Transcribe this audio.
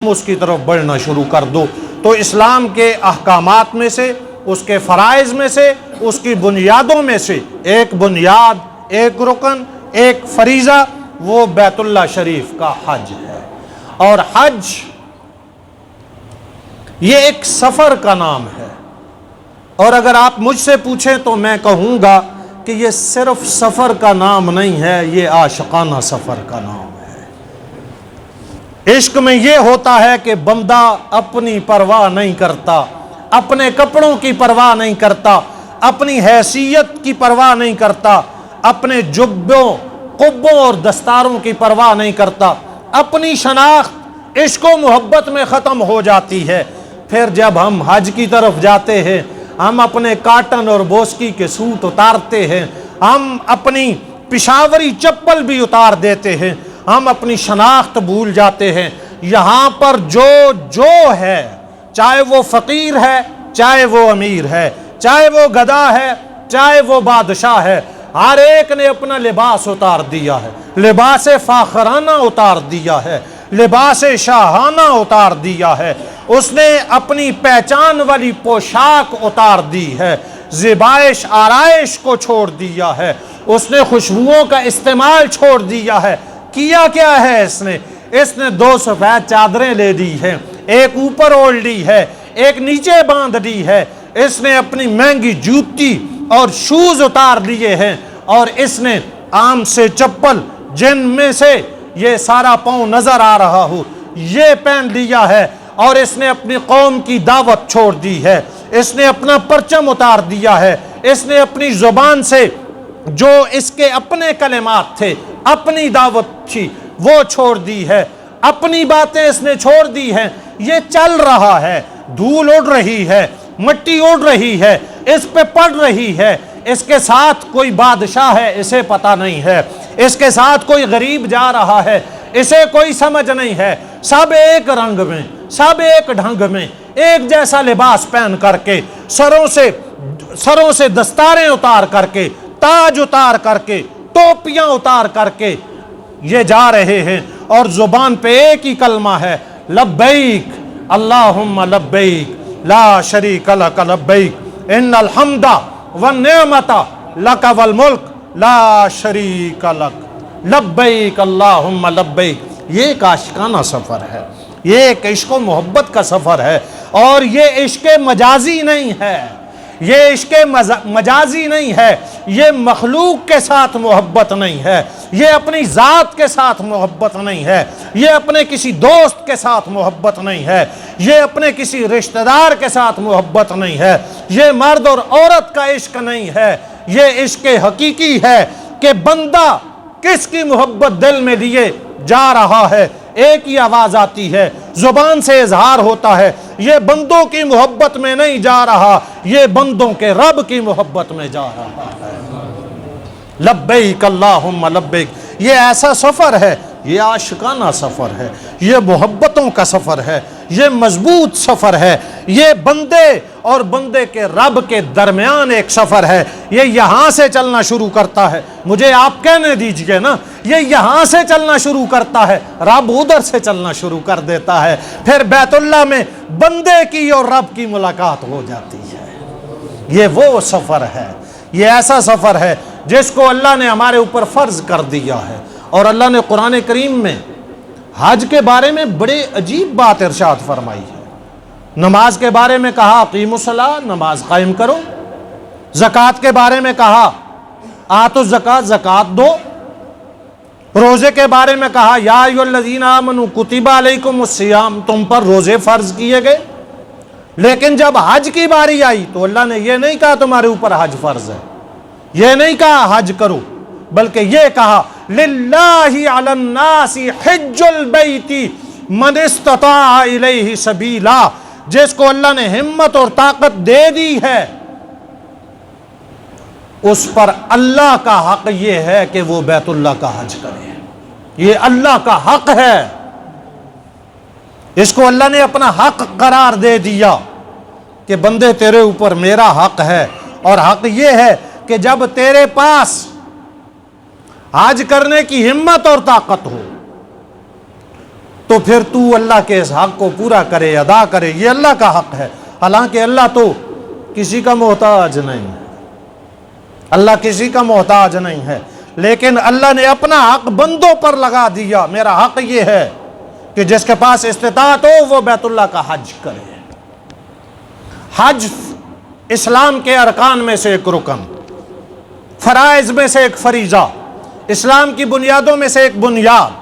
اس کی طرف بڑھنا شروع کر دو۔ تو اسلام کے احکامات میں سے، اس کے فرائض میں سے، اس کی بنیادوں میں سے ایک بنیاد، ایک رکن، ایک فریضہ وہ بیت اللہ شریف کا حج ہے۔ اور حج یہ ایک سفر کا نام ہے، اور اگر آپ مجھ سے پوچھیں تو میں کہوں گا کہ یہ صرف سفر کا نام نہیں ہے، یہ عاشقانہ سفر کا نام ہے۔ عشق میں یہ ہوتا ہے کہ بندہ اپنی پرواہ نہیں کرتا، اپنے کپڑوں کی پرواہ نہیں کرتا، اپنی حیثیت کی پرواہ نہیں کرتا، اپنے جبوں، قبوں اور دستاروں کی پرواہ نہیں کرتا، اپنی شناخت عشق و محبت میں ختم ہو جاتی ہے۔ پھر جب ہم حج کی طرف جاتے ہیں، ہم اپنے کاٹن اور بوسکی کے سوٹ اتارتے ہیں، ہم اپنی پشاوری چپل بھی اتار دیتے ہیں، ہم اپنی شناخت بھول جاتے ہیں۔ یہاں پر جو ہے، چاہے وہ فقیر ہے، چاہے وہ امیر ہے، چاہے وہ گدھا ہے، چاہے وہ بادشاہ ہے، ہر ایک نے اپنا لباس اتار دیا ہے، لباس فاخرانہ اتار دیا ہے، لباس شاہانہ اتار دیا ہے، اس نے اپنی پہچان والی پوشاک اتار دی ہے، زیبائش آرائش کو چھوڑ دیا ہے، اس نے خوشبوؤں کا استعمال چھوڑ دیا ہے۔ کیا کیا ہے اس نے 2 سفید چادریں لے دی ہیں، ایک اوپر اوڑھ لی ہے، ایک نیچے باندھ دی ہے، اس نے اپنی مہنگی جوتی اور شوز اتار لیے ہیں، اور اس نے عام سے چپل جن میں سے یہ سارا پاؤں نظر آ رہا ہو یہ پہن لیا ہے، اور اس نے اپنی قوم کی دعوت چھوڑ دی ہے، اس نے اپنا پرچم اتار دیا ہے، اس نے اپنی زبان سے جو اس کے اپنے کلمات تھے، اپنی دعوت تھی، وہ چھوڑ دی ہے، اپنی باتیں اس نے چھوڑ دی ہیں۔ یہ چل رہا ہے، دھول اڑ رہی ہے، مٹی اڑ رہی ہے، اس پہ پڑ رہی ہے، اس کے ساتھ کوئی بادشاہ ہے اسے پتہ نہیں ہے، اس کے ساتھ کوئی غریب جا رہا ہے اسے کوئی سمجھ نہیں ہے، سب ایک رنگ میں، سب ایک ڈھنگ میں، ایک جیسا لباس پہن کر کے، سروں سے دستاریں اتار کر کے، تاج اتار کر کے، ٹوپیاں اتار کر کے یہ جا رہے ہیں، اور زبان پہ ایک ہی کلمہ ہے، لبیک اللہم لبیک لا شریک لک لبیک ان الحمد والنعمت لک والملک لا شریک لک لبیک اللہم لبیک۔ یہ ایک عاشقانہ سفر ہے، یہ ایک عشق و محبت کا سفر ہے، اور یہ عشق مجازی نہیں ہے، یہ عشق مجازی نہیں ہے، یہ مخلوق کے ساتھ محبت نہیں ہے، یہ اپنی ذات کے ساتھ محبت نہیں ہے، یہ اپنے کسی دوست کے ساتھ محبت نہیں ہے، یہ اپنے کسی رشتہ دار کے ساتھ محبت نہیں ہے، یہ مرد اور عورت کا عشق نہیں ہے، یہ عشق حقیقی ہے کہ بندہ کس کی محبت دل میں لیے جا رہا ہے، ایک ہی آواز آتی ہے، زبان سے اظہار ہوتا ہے، یہ بندوں کی محبت میں نہیں جا رہا، یہ بندوں کے رب کی محبت میں جا رہا ہے۔ لبیک اللہم لبیک، یہ ایسا سفر ہے، یہ عاشقانہ سفر ہے، یہ محبتوں کا سفر ہے، یہ مضبوط سفر ہے، یہ بندے اور بندے کے رب کے درمیان ایک سفر ہے۔ یہ یہاں سے چلنا شروع کرتا ہے، مجھے آپ کہنے دیجئے نا، یہ یہاں سے چلنا شروع کرتا ہے، رب ادھر سے چلنا شروع کر دیتا ہے، پھر بیت اللہ میں بندے کی اور رب کی ملاقات ہو جاتی ہے۔ یہ وہ سفر ہے، یہ ایسا سفر ہے جس کو اللہ نے ہمارے اوپر فرض کر دیا ہے۔ اور اللہ نے قرآن کریم میں حج کے بارے میں بڑے عجیب بات ارشاد فرمائی ہے۔ نماز کے بارے میں کہا اقیموا الصلاۃ، نماز قائم کرو۔ زکوٰۃ کے بارے میں کہا آتوا الزکوٰۃ، زکوٰۃ دو۔ روزے کے بارے میں کہا یا ایھا الذین آمنوا کتب علیکم الصیام، تم پر روزے فرض کیے گئے۔ لیکن جب حج کی باری آئی تو اللہ نے یہ نہیں کہا تمہارے اوپر حج فرض ہے، یہ نہیں کہا حج کرو، بلکہ یہ کہا للہ علی الناس حج البیت من استطاع الیہ سبیلا، جس کو اللہ نے ہمت اور طاقت دے دی ہے اس پر اللہ کا حق یہ ہے کہ وہ بیت اللہ کا حج کرے، یہ اللہ کا حق ہے، اس کو اللہ نے اپنا حق قرار دے دیا کہ بندے تیرے اوپر میرا حق ہے، اور حق یہ ہے کہ جب تیرے پاس حج کرنے کی ہمت اور طاقت ہو تو پھر تو اللہ کے اس حق کو پورا کرے، ادا کرے، یہ اللہ کا حق ہے۔ حالانکہ اللہ تو کسی کا محتاج نہیں ہے، اللہ کسی کا محتاج نہیں ہے، لیکن اللہ نے اپنا حق بندوں پر لگا دیا۔ میرا حق یہ ہے کہ جس کے پاس استطاعت ہو وہ بیت اللہ کا حج کرے۔ حج اسلام کے ارکان میں سے ایک رکن، فرائض میں سے ایک فریضہ، اسلام کی بنیادوں میں سے ایک بنیاد۔